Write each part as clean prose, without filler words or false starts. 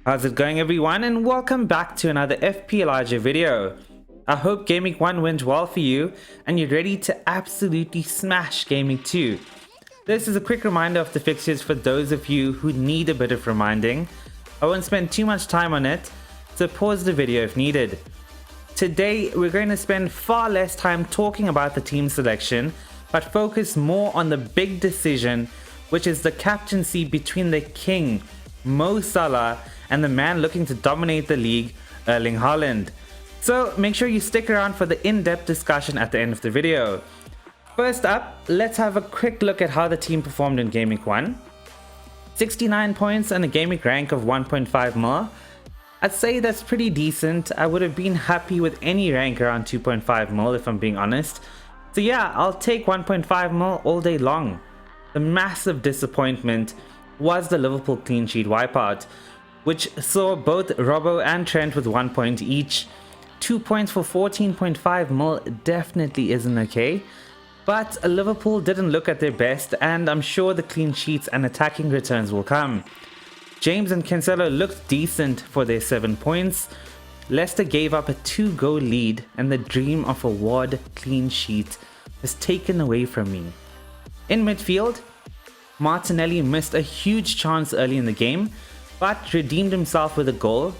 How's it going, everyone, and welcome back to another FPL RJ video. I hope Gameweek 1 went well for you and you're ready to absolutely smash Gameweek 2. This is a quick reminder of the fixtures for those of you who need a bit of reminding. I won't spend too much time on it, so pause the video if needed. Today we're going to spend far less time talking about the team selection, but focus more on the big decision, which is the captaincy between the king, Mo Salah, and the man looking to dominate the league, Erling Haaland. So make sure you stick around for the in-depth discussion at the end of the video. First up, let's have a quick look at how the team performed in Gameweek 1. 69 points and a Gameweek rank of 1.5 mil. I'd say that's pretty decent. I would have been happy with any rank around 2.5 mil if I'm being honest. So yeah, I'll take 1.5 mil all day long. The massive disappointment was the Liverpool clean sheet wipeout, which saw both Robbo and Trent with 1 point each. 2 points for 14.5 mil definitely isn't okay, but Liverpool didn't look at their best, and I'm sure the clean sheets and attacking returns will come. James and Cancelo looked decent for their 7 points. Leicester gave up a 2-goal lead, and the dream of a Ward clean sheet was taken away from me. In midfield, Martinelli missed a huge chance early in the game, but redeemed himself with a goal.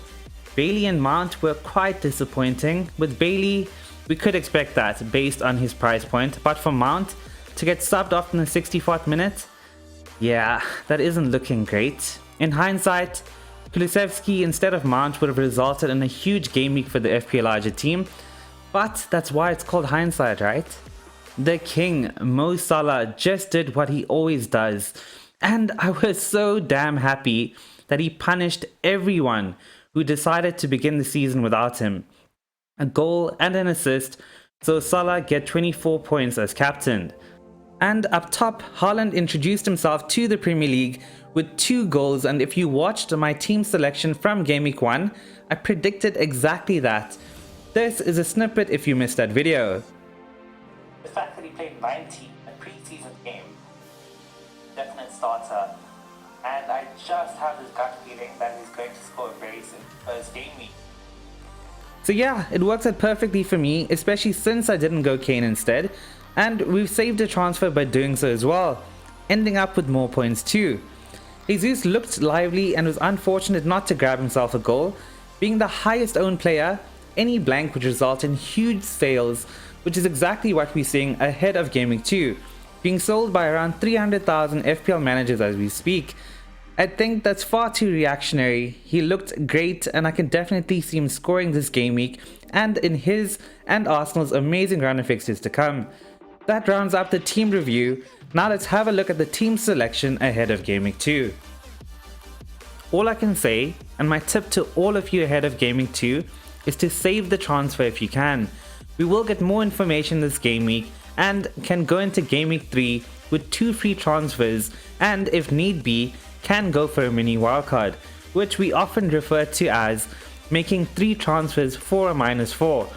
Bailey and Mount were quite disappointing. With Bailey, we could expect that based on his price point, but for Mount to get subbed off in the 64th minute, yeah, that isn't looking great. In hindsight, Kulusevski instead of Mount would have resulted in a huge game week for the FPL RJ team, but that's why it's called hindsight, right? The king, Mo Salah, just did what he always does, and I was so damn happy that he punished everyone who decided to begin the season without him. A goal and an assist, so Salah get 24 points as captain. And up top, Haaland introduced himself to the Premier League with 2 goals, and if you watched my team selection from Gameweek 1, I predicted exactly that. This is a snippet if you missed that video. The fact that he played 90 a pre-season game, definite starter, and I just have this gut feeling that he's going to score very soon first game week. So yeah, it works out perfectly for me, especially since I didn't go Kane instead, and we've saved a transfer by doing so as well, ending up with more points too. Jesus looked lively and was unfortunate not to grab himself a goal. Being the highest owned player, any blank would result in huge sales, which is exactly what we're seeing ahead of Gameweek 2, being sold by around 300,000 FPL managers as we speak. I think that's far too reactionary. He looked great, and I can definitely see him scoring this game week and in his and Arsenal's amazing run of fixtures to come. That rounds up the team review. Now let's have a look at the team selection ahead of Game Week 2. All I can say, and my tip to all of you ahead of Game Week 2, is to save the transfer if you can. We will get more information this game week and can go into Game Week 3 with 2 free transfers, and if need be, can go for a mini wildcard, which we often refer to as making 3 transfers for a -4.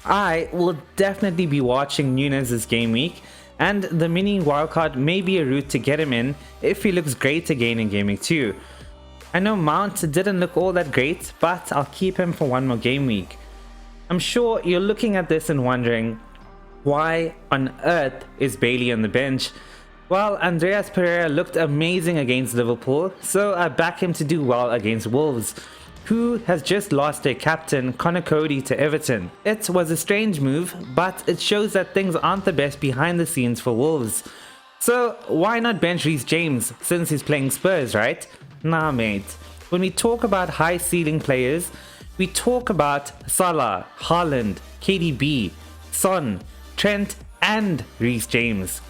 I will definitely be watching Nunez this game week, and the mini wildcard may be a route to get him in if he looks great again in Game Week 2. I know Mount didn't look all that great, but I'll keep him for one more game week. I'm sure you're looking at this and wondering, why on earth is Bailey on the bench? Well, Andreas looked amazing against Liverpool, so I back him to do well against Wolves, who has just lost their captain Connor Cody to Everton. It was a strange move, but it shows that things aren't the best behind the scenes for Wolves. So why not bench Reece James since he's playing Spurs, right? Nah mate, when we talk about high ceiling players, we talk about Salah, Haaland, KDB, Son, Trent and Reece James.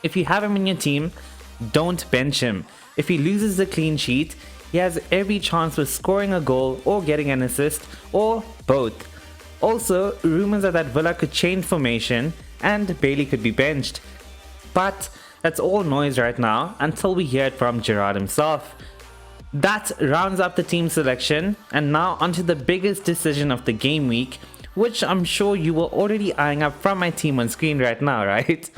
If you have him in your team, don't bench him. If he loses the clean sheet, he has every chance of scoring a goal or getting an assist, or both. Also, rumors are that Villa could change formation and Bailey could be benched. But that's all noise right now until we hear it from Gerrard himself. That rounds up the team selection, and now onto the biggest decision of the game week, which I'm sure you were already eyeing up from my team on screen right now, right?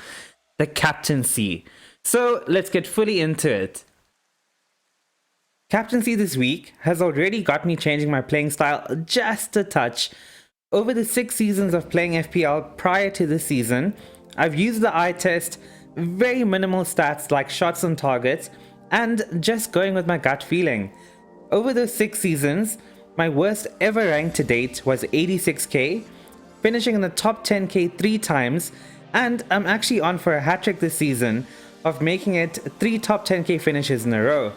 The captaincy. So let's get fully into it. Captaincy this week has already got me changing my playing style just a touch. Over the 6 seasons of playing FPL prior to this season, I've used the eye test, very minimal stats like shots on target, and just going with my gut feeling. Over those 6 seasons, my worst ever rank to date was 86k, finishing in the top 10k 3 times, and I'm actually on for a hat-trick this season of making it 3 top 10k finishes in a row.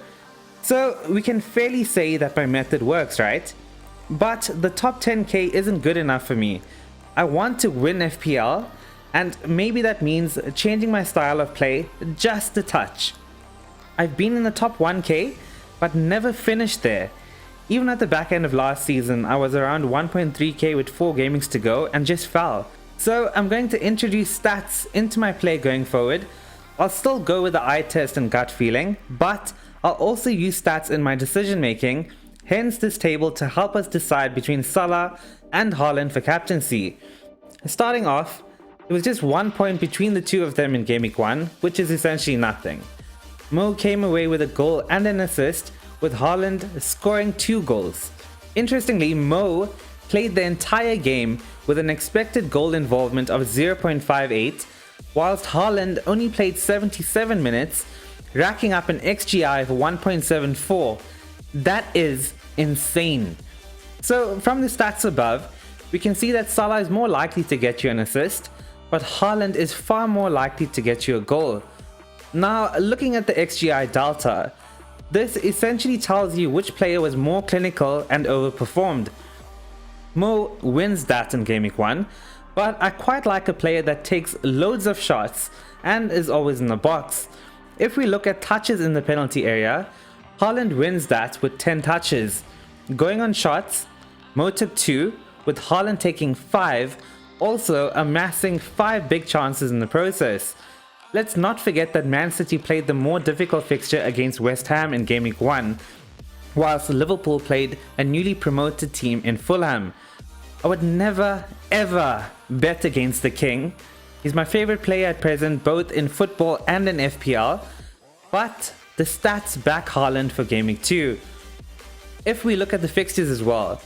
So we can fairly say that my method works, right? But the top 10k isn't good enough for me. I want to win FPL, and maybe that means changing my style of play just a touch. I've been in the top 1k, but never finished there. Even at the back end of last season, I was around 1.3k with 4 gamings to go and just fell. So I'm going to introduce stats into my play going forward. I'll still go with the eye test and gut feeling, but I'll also use stats in my decision making, hence this table to help us decide between Salah and Haaland for captaincy. Starting off, it was just 1 point between the two of them in Gameweek 1, which is essentially nothing. Mo came away with a goal and an assist, with Haaland scoring 2 goals. Interestingly, Mo played the entire game with an expected goal involvement of 0.58, whilst Haaland only played 77 minutes, racking up an XGI of 1.74. That is insane. So from the stats above, we can see that Salah is more likely to get you an assist, but Haaland is far more likely to get you a goal. Now, looking at the XGI delta, this essentially tells you which player was more clinical and overperformed. Mo wins that in Gameweek 1, but I quite like a player that takes loads of shots and is always in the box. If we look at touches in the penalty area, Haaland wins that with 10 touches. Going on shots, Mo took 2, with Haaland taking 5, also amassing 5 big chances in the process. Let's not forget that Man City played the more difficult fixture against West Ham in Gameweek 1, whilst Liverpool played a newly promoted team in Fulham. I would never ever bet against the King. He's my favorite player at present, both in football and in FPL, but the stats back Haaland for Gameweek 2. If we look at the fixtures as well,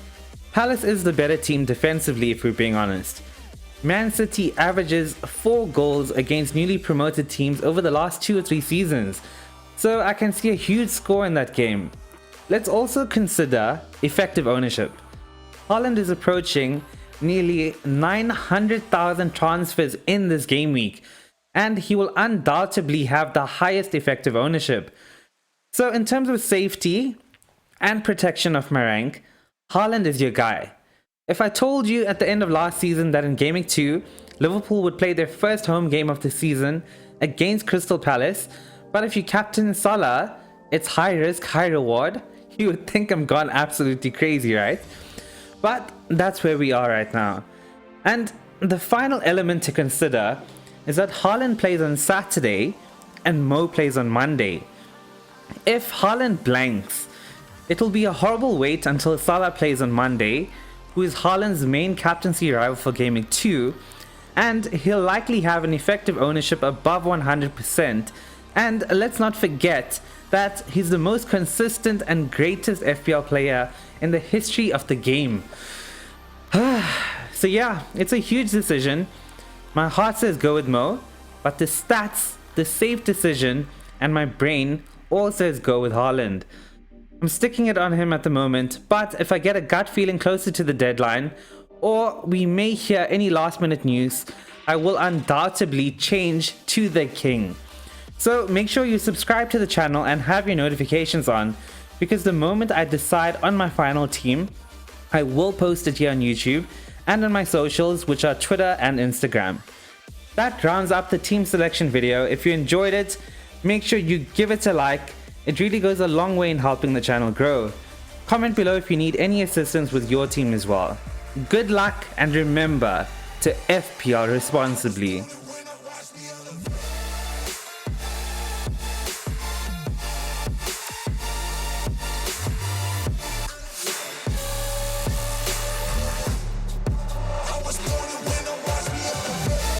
Palace is the better team defensively if we're being honest. Man City averages 4 goals against newly promoted teams over the last 2 or 3 seasons, so I can see a huge score in that game. Let's also consider effective ownership. Haaland is approaching nearly 900,000 transfers in this game week, and he will undoubtedly have the highest effective ownership. So in terms of safety and protection of my rank, Haaland is your guy. If I told you at the end of last season that in Gameweek 2, Liverpool would play their first home game of the season against Crystal Palace, but if you captain Salah, it's high risk, high reward, you would think I'm gone absolutely crazy, right? But that's where we are right now. And the final element to consider is that Haaland plays on Saturday and Mo plays on Monday. If Haaland blanks, it will be a horrible wait until Salah plays on Monday, who is Haaland's main captaincy rival for Gameweek 2, and he'll likely have an effective ownership above 100%. And let's not forget that he's the most consistent and greatest FPL player in the history of the game. So yeah, it's a huge decision. My heart says go with Mo, but the stats, the safe decision, and my brain all says go with Haaland. I'm sticking it on him at the moment, but if I get a gut feeling closer to the deadline, or we may hear any last minute news, I will undoubtedly change to the King. So make sure you subscribe to the channel and have your notifications on, because the moment I decide on my final team, I will post it here on YouTube and on my socials, which are Twitter and Instagram. That rounds up the team selection video. If you enjoyed it, make sure you give it a like. It really goes a long way in helping the channel grow. Comment below if you need any assistance with your team as well. Good luck, and remember to FPL responsibly.